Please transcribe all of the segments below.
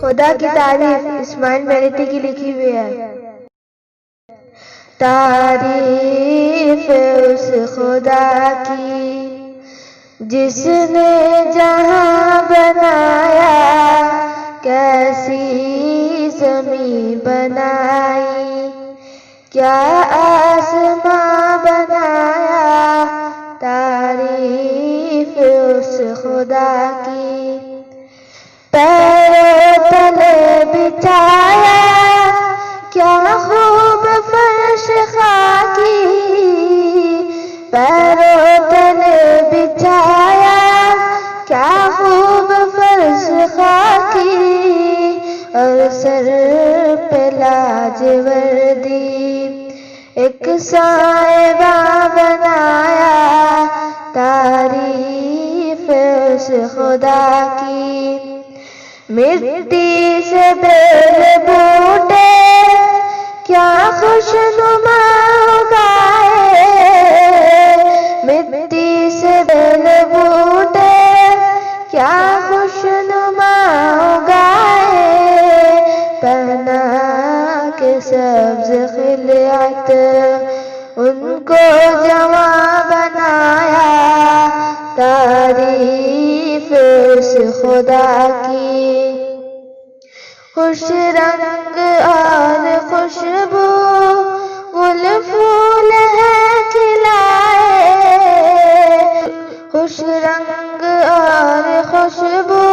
خدا کی تعریف اسماعیل میرٹی کی لکھی ہوئی ہے۔ تعریف اس خدا کی جس نے جہاں بنایا، کیسی زمین بنائی، کیا آسماں بنایا۔ تعریف اس خدا کی پیروں تلے بچھایا، کیا خوب فرش خاکی، پیروں تلے بچھایا، کیا خوب فرش خاکی، اور سر پہ لاجوردی ایک سائبہ بنایا۔ تعریف اس خدا کی مٹی سے بیل بوٹے کیا خوشنما اگائے، مٹی سے بیل بوٹے کیا خوشنما اگائے، پہنا کے سبز خلعت ان کو جوان بنایا۔ تعریف اس خدا کی خوش رنگ اور خوشبو گل پھول ہے کھلائے، خوش رنگ اور خوشبو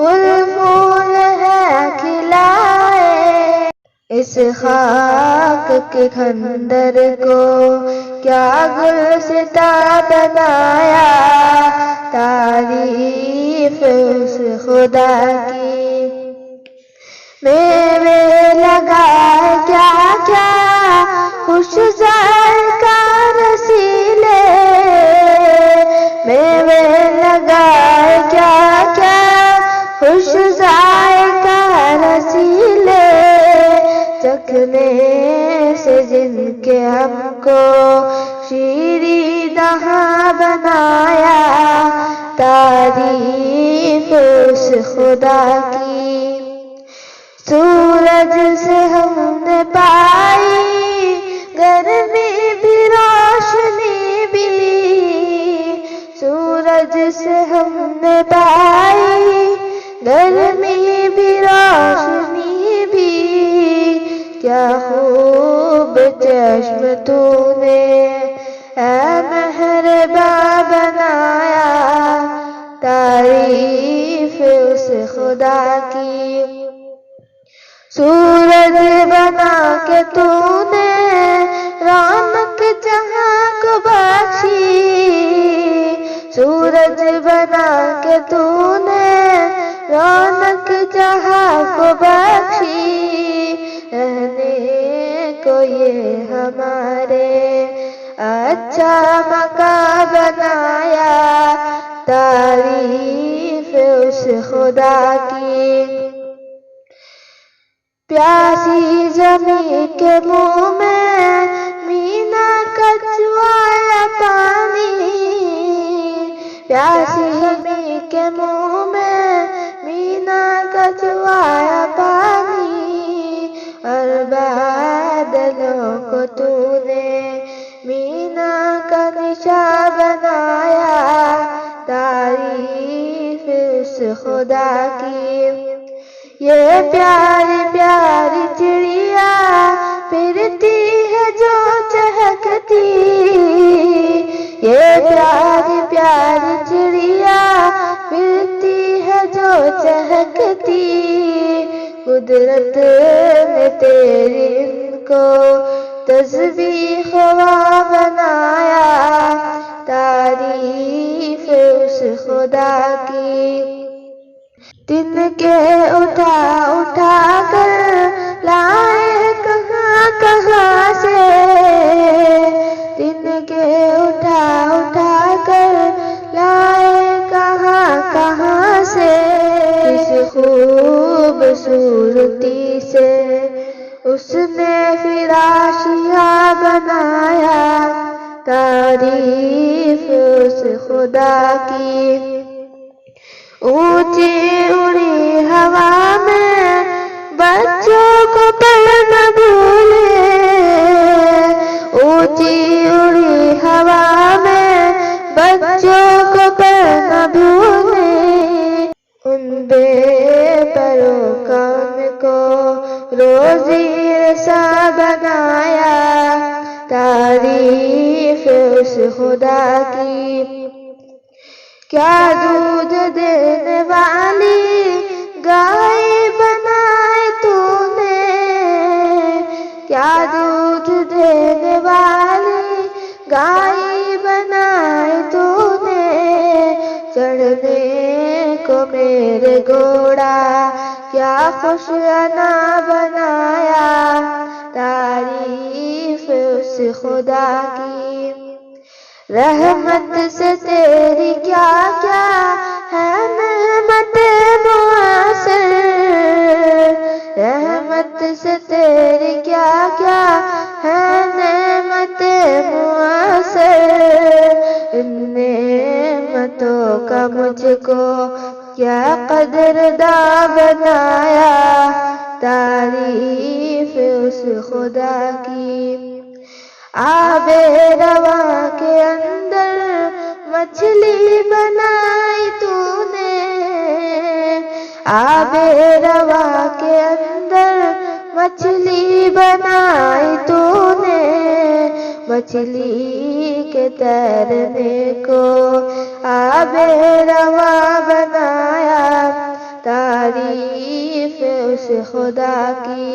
گل پھول ہے کھلائے، اس خاک کے کھنڈر کو کیا گلستہ بنایا۔ تعریف اس خدا کی میوے لگائے کیا کیا خوش ذائقہ رسیلے، میوے لگائے کیا کیا خوش ذائقہ رسیلے، چکھنے سے جن کے ہم کو شیریں دہاں بنایا۔ تعریف اس خدا کی سورج سے ہم نے پائی گرمی بھی روشنی بھی، سورج سے ہم نے پائی گرمی بھی روشنی بھی، کیا خوب چشم تو نے اے مہرباں بنایا۔ تعریف اس خدا کی سورج بنا کے تو نے رونق جہاں کو بخشی، سورج بنا کے تو نے رونق جہاں کو بخشی، رہنے کو یہ ہمارے اچھا مکان بنایا۔ تعریف اس خدا کی پیاسی زمین کے منہ میں مینا کچوایا پانی، پیاسی زمین کے منہ میں مینا کچوایا پانی، اور بادلوں کو تو نے مینا کا نشاں بنایا۔ تعریف اس خدا کی یہ پیاری پیاری چڑیا پھرتی ہے جو چہکتی، یہ پیاری پیاری چڑیا پھرتی ہے جو چہکتی، قدرت نے تیری ان کو تسبیح خواہ بنایا۔ تعریف اس خدا کی دن کے اٹھا اٹھا کر لائے کہاں کہاں سے، دن کے اٹھا اٹھا کر لائے کہاں کہاں سے، اس خوبصورتی سے اس نے فراشیہ بنایا۔ تعریف اس خدا کی اونچی اڑی ہوا میں بچوں کو پڑھنا بھولے، اونچی اڑی ہوا میں بچوں کو پڑھنا بھولے، ان بے پروکان کو روزی رسا بنایا، تعریف اس خدا کی کیا دودھ دینے والی گائے بنائے تو نے، کیا دودھ دینے والی گائے بنائے تو نے، چڑھنے کو میرے گھوڑا کیا خوش انا بنایا، تعریف اس خدا کی رحمت سے تیری کیا کیا ہے نعمت معاصر، رحمت سے تیری کیا کیا ہے نعمت معاصر، ان نعمتوں کا مجھ کو کیا قدرداں بنایا، تعریف اس خدا کی آب رواں کے اندر مچھلی بنائی تو نے، آب رواں کے اندر مچھلی بنائی تو نے، مچھلی کے تیرنے کو آب رواں بنایا، تعریف اس خدا کی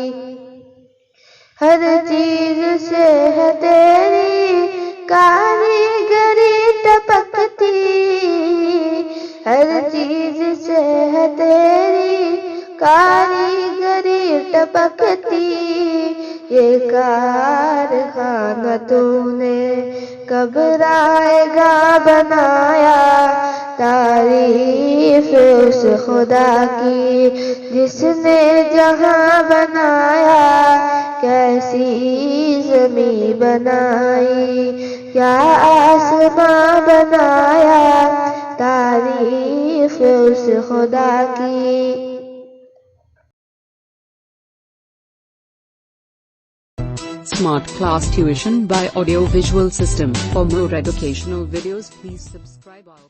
ہر چیز سے ہے تیری کاریگری ٹپکتی، ہر چیز سے ہے تیری کاریگری ٹپکتی، یہ کارخانہ تو نے کب رائے گا بنایا، تعریف اس خدا کی جس نے جہاں بنایا، کیسی زمین بنائی کیا آسماں بنایا، تعریف اس خدا کی Smart Class Tuition by Audio Visual System. For more educational videos, please subscribe our